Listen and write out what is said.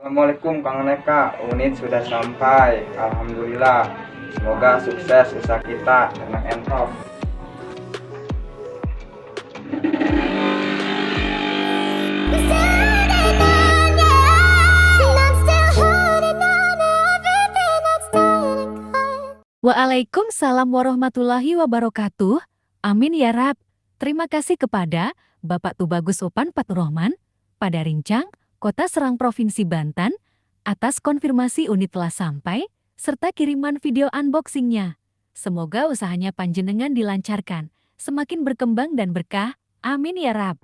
Assalamualaikum Kang Neka, unit sudah sampai. Alhamdulillah. Semoga sukses usaha kita, enak entop. Waalaikumsalam warahmatullahi wabarakatuh. Amin ya Rab. Terima kasih kepada Bapak Tubagus Opan Paturrahman, pada Rincang, Kota Serang Provinsi Banten, atas konfirmasi unit telah sampai, serta kiriman video unboxingnya. Semoga usahanya panjenengan dilancarkan, semakin berkembang dan berkah. Amin ya Rab.